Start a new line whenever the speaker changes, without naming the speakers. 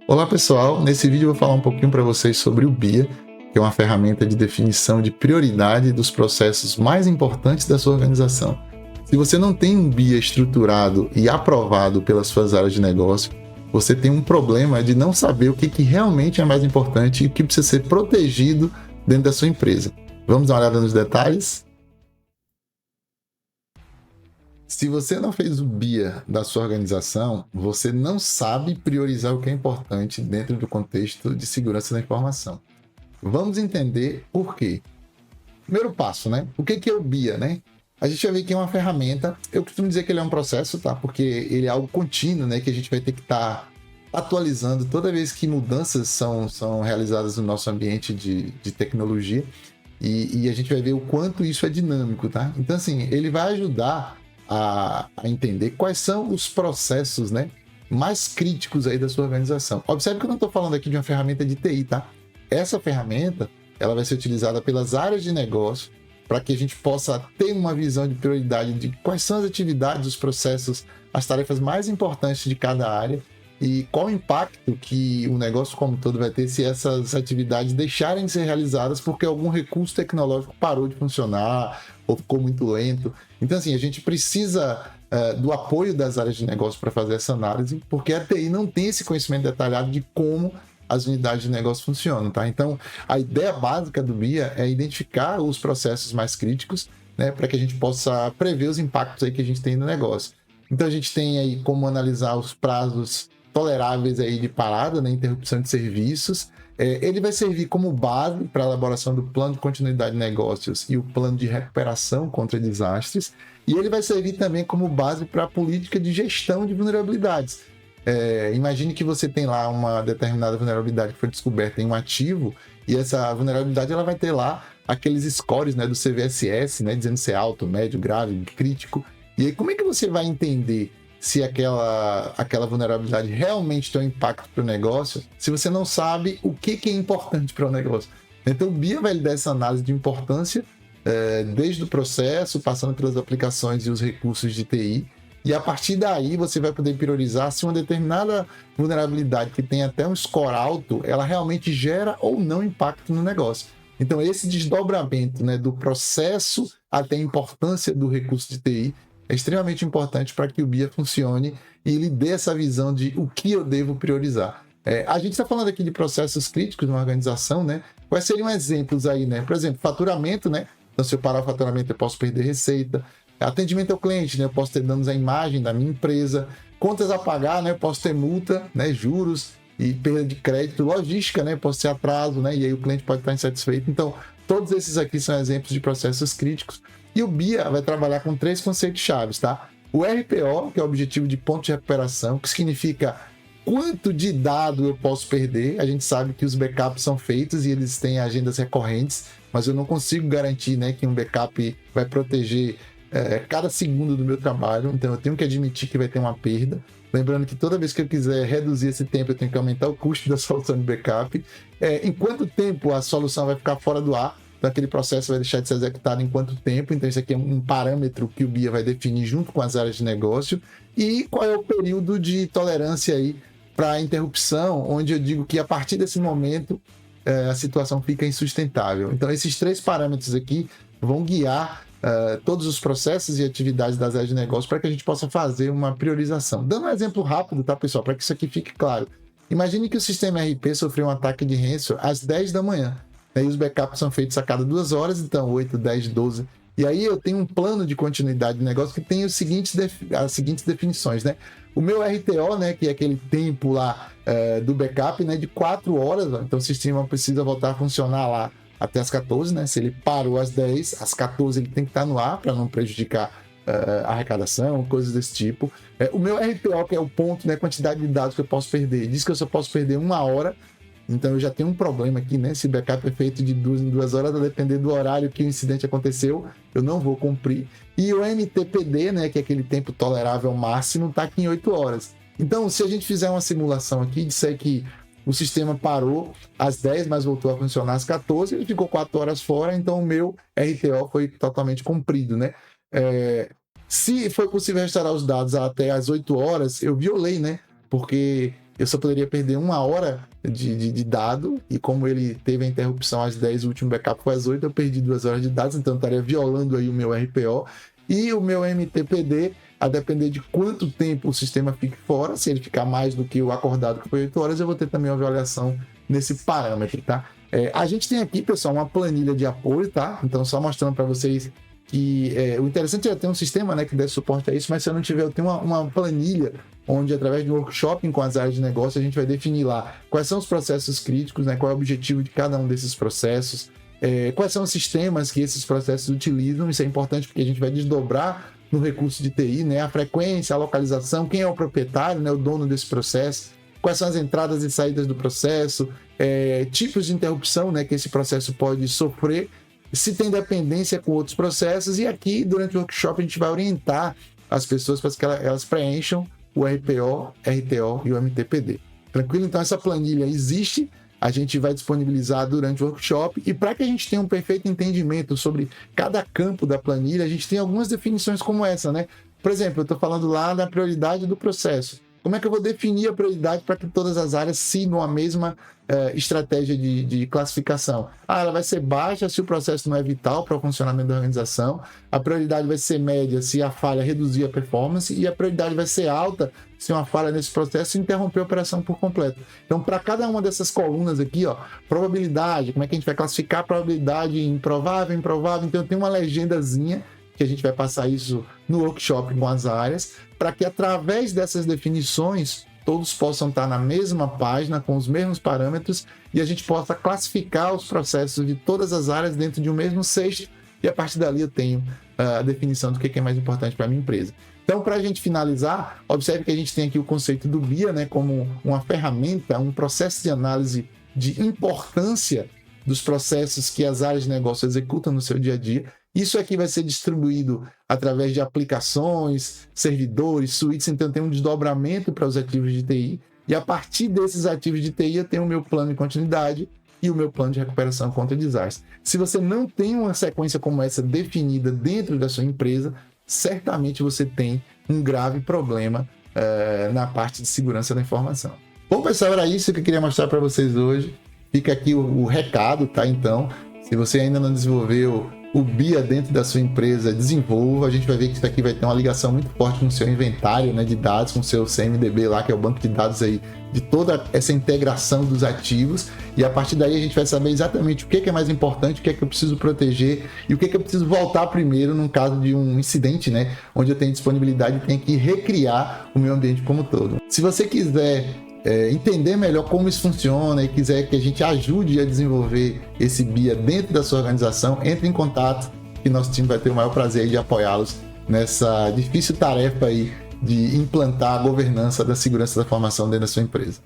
Olá pessoal, nesse vídeo eu vou falar um pouquinho para vocês sobre o BIA, que é uma ferramenta de definição de prioridade dos processos mais importantes da sua organização. Se você não tem um BIA estruturado e aprovado pelas suas áreas de negócio, você tem um problema de não saber o que realmente é mais importante e o que precisa ser protegido dentro da sua empresa. Vamos dar uma olhada nos detalhes? Se você não fez o BIA da sua organização, você não sabe priorizar o que é importante dentro do contexto de segurança da informação. Vamos entender por quê. Primeiro passo, né? O que é o BIA, né? A gente vai ver que é uma ferramenta, eu costumo dizer que ele é um processo, tá? Porque ele é algo contínuo, né? Que a gente vai ter que estar atualizando toda vez que mudanças são realizadas no nosso ambiente de tecnologia. E a gente vai ver o quanto isso é dinâmico, tá? Então, assim, ele vai ajudar a entender quais são os processos, né, mais críticos aí da sua organização. Observe que eu não estou falando aqui de uma ferramenta de TI, tá? Essa ferramenta, ela vai ser utilizada pelas áreas de negócio para que a gente possa ter uma visão de prioridade de quais são as atividades, os processos, as tarefas mais importantes de cada área e qual o impacto que o negócio como um todo vai ter se essas atividades deixarem de ser realizadas porque algum recurso tecnológico parou de funcionar ou ficou muito lento. Então, assim, a gente precisa do apoio das áreas de negócio para fazer essa análise, porque a TI não tem esse conhecimento detalhado de como as unidades de negócio funcionam, tá? Então, a ideia básica do BIA é identificar os processos mais críticos, né, para que a gente possa prever os impactos aí que a gente tem no negócio. Então, a gente tem aí como analisar os prazos toleráveis aí de parada, né, interrupção de serviços. Ele vai servir como base para a elaboração do plano de continuidade de negócios e o plano de recuperação contra desastres. E ele vai servir também como base para a política de gestão de vulnerabilidades. Imagine que você tem lá uma determinada vulnerabilidade que foi descoberta em um ativo e essa vulnerabilidade ela vai ter lá aqueles scores, né, do CVSS, né, dizendo se é alto, médio, grave, crítico. E aí como é que você vai entender se aquela vulnerabilidade realmente tem um impacto para o negócio, se você não sabe o que é importante para o negócio? Então, o BIA vai lhe dar essa análise de importância, desde o processo, passando pelas aplicações e os recursos de TI, e a partir daí você vai poder priorizar se uma determinada vulnerabilidade que tem até um score alto, ela realmente gera ou não impacto no negócio. Então, esse desdobramento, né, do processo até a importância do recurso de TI é extremamente importante para que o BIA funcione e lhe dê essa visão de o que eu devo priorizar. A gente está falando aqui de processos críticos numa organização, né? Quais seriam exemplos aí, né? Por exemplo, faturamento, né? Então, se eu parar o faturamento, eu posso perder receita. Atendimento ao cliente, né? Eu posso ter danos à imagem da minha empresa. Contas a pagar, né? Eu posso ter multa, né? Juros e perda de crédito. Logística, né? Eu posso ter atraso, né? E aí o cliente pode estar insatisfeito. Então, todos esses aqui são exemplos de processos críticos. E o BIA vai trabalhar com 3 conceitos chaves, tá? O RPO, que é o objetivo de ponto de recuperação, que significa quanto de dado eu posso perder. A gente sabe que os backups são feitos e eles têm agendas recorrentes, mas eu não consigo garantir, né, que um backup vai proteger cada segundo do meu trabalho, então eu tenho que admitir que vai ter uma perda. Lembrando que toda vez que eu quiser reduzir esse tempo, eu tenho que aumentar o custo da solução de backup. Em quanto tempo a solução vai ficar fora do ar? Então, aquele processo vai deixar de ser executado em quanto tempo. Então, isso aqui é um parâmetro que o BIA vai definir junto com as áreas de negócio. E qual é o período de tolerância aí para interrupção, onde eu digo que a partir desse momento a situação fica insustentável. Então, esses 3 parâmetros aqui vão guiar todos os processos e atividades das áreas de negócio para que a gente possa fazer uma priorização. Dando um exemplo rápido, tá, pessoal? Para que isso aqui fique claro. Imagine que o sistema RP sofreu um ataque de ransomware às 10 da manhã. Aí os backups são feitos a cada 2 horas, então 8, 10, 12. E aí eu tenho um plano de continuidade de negócio que tem as seguintes definições, né? O meu RTO, né, que é aquele tempo lá do backup, né, de 4 horas, então o sistema precisa voltar a funcionar lá até as 14, né? Se ele parou às 10, às 14 ele tem que estar no ar para não prejudicar a arrecadação, coisas desse tipo. O meu RTO, que é o ponto, né, quantidade de dados que eu posso perder, diz que eu só posso perder 1 hora. Então eu já tenho um problema aqui, né? Se o backup é feito de 2 em 2 horas, a depender do horário que o incidente aconteceu, eu não vou cumprir. E o MTPD, né, que é aquele tempo tolerável máximo, está aqui em 8 horas. Então, se a gente fizer uma simulação aqui, disser que o sistema parou às 10, mas voltou a funcionar às 14, ele ficou 4 horas fora, então o meu RTO foi totalmente cumprido, né? Se foi possível restaurar os dados até às 8 horas, eu violei, né? Porque eu só poderia perder 1 hora de dado, e como ele teve a interrupção às 10, o último backup foi às 8, eu perdi 2 horas de dados, então eu estaria violando aí o meu RPO. E o meu MTPD, a depender de quanto tempo o sistema fique fora, se ele ficar mais do que o acordado, que foi 8 horas, eu vou ter também uma avaliação nesse parâmetro, tá? A gente tem aqui, pessoal, uma planilha de apoio, tá? Então, só mostrando para vocês que o interessante é ter um sistema, né, que dê suporte a isso, mas se eu não tiver, eu tenho uma planilha onde, através de um workshop com as áreas de negócio, a gente vai definir lá quais são os processos críticos, né, qual é o objetivo de cada um desses processos, quais são os sistemas que esses processos utilizam. Isso é importante porque a gente vai desdobrar no recurso de TI, né, a frequência, a localização, quem é o proprietário, né, o dono desse processo, quais são as entradas e saídas do processo, tipos de interrupção, né, que esse processo pode sofrer, se tem dependência com outros processos, e aqui, durante o workshop, a gente vai orientar as pessoas para que elas preencham o RPO, RTO e o MTPD. Tranquilo? Então, essa planilha existe, a gente vai disponibilizar durante o workshop, e para que a gente tenha um perfeito entendimento sobre cada campo da planilha, a gente tem algumas definições como essa, né? Por exemplo, eu estou falando lá da prioridade do processo. Como é que eu vou definir a prioridade para que todas as áreas sigam a mesma estratégia de classificação? Ela vai ser baixa se o processo não é vital para o funcionamento da organização, a prioridade vai ser média se a falha reduzir a performance, e a prioridade vai ser alta se uma falha nesse processo interromper a operação por completo. Então, para cada uma dessas colunas aqui, ó, probabilidade, como é que a gente vai classificar a probabilidade improvável, improvável? Então, tem uma legendazinha que a gente vai passar isso no workshop com as áreas, para que, através dessas definições, todos possam estar na mesma página, com os mesmos parâmetros, e a gente possa classificar os processos de todas as áreas dentro de um mesmo cesto, e a partir dali eu tenho a definição do que é mais importante para a minha empresa. Então, para a gente finalizar, observe que a gente tem aqui o conceito do BIA, né, como uma ferramenta, um processo de análise de importância dos processos que as áreas de negócio executam no seu dia a dia. Isso aqui vai ser distribuído através de aplicações, servidores, suítes, então tem um desdobramento para os ativos de TI, e a partir desses ativos de TI eu tenho o meu plano de continuidade e o meu plano de recuperação contra desastre. Se você não tem uma sequência como essa definida dentro da sua empresa, certamente você tem um grave problema na parte de segurança da informação. Bom, pessoal, era isso que eu queria mostrar para vocês hoje. Fica aqui o recado, tá? Então, se você ainda não desenvolveu o BIA dentro da sua empresa, desenvolva. A gente vai ver que isso aqui vai ter uma ligação muito forte com o seu inventário, né, de dados, com o seu CMDB lá, que é o banco de dados aí de toda essa integração dos ativos, e a partir daí a gente vai saber exatamente o que é mais importante, o que é que eu preciso proteger e o que é que eu preciso voltar primeiro num caso de um incidente, né, onde eu tenho disponibilidade e tenho que recriar o meu ambiente como um todo. Se você quiser entender melhor como isso funciona e quiser que a gente ajude a desenvolver esse BIA dentro da sua organização, entre em contato e nosso time vai ter o maior prazer de apoiá-los nessa difícil tarefa aí de implantar a governança da segurança da informação dentro da sua empresa.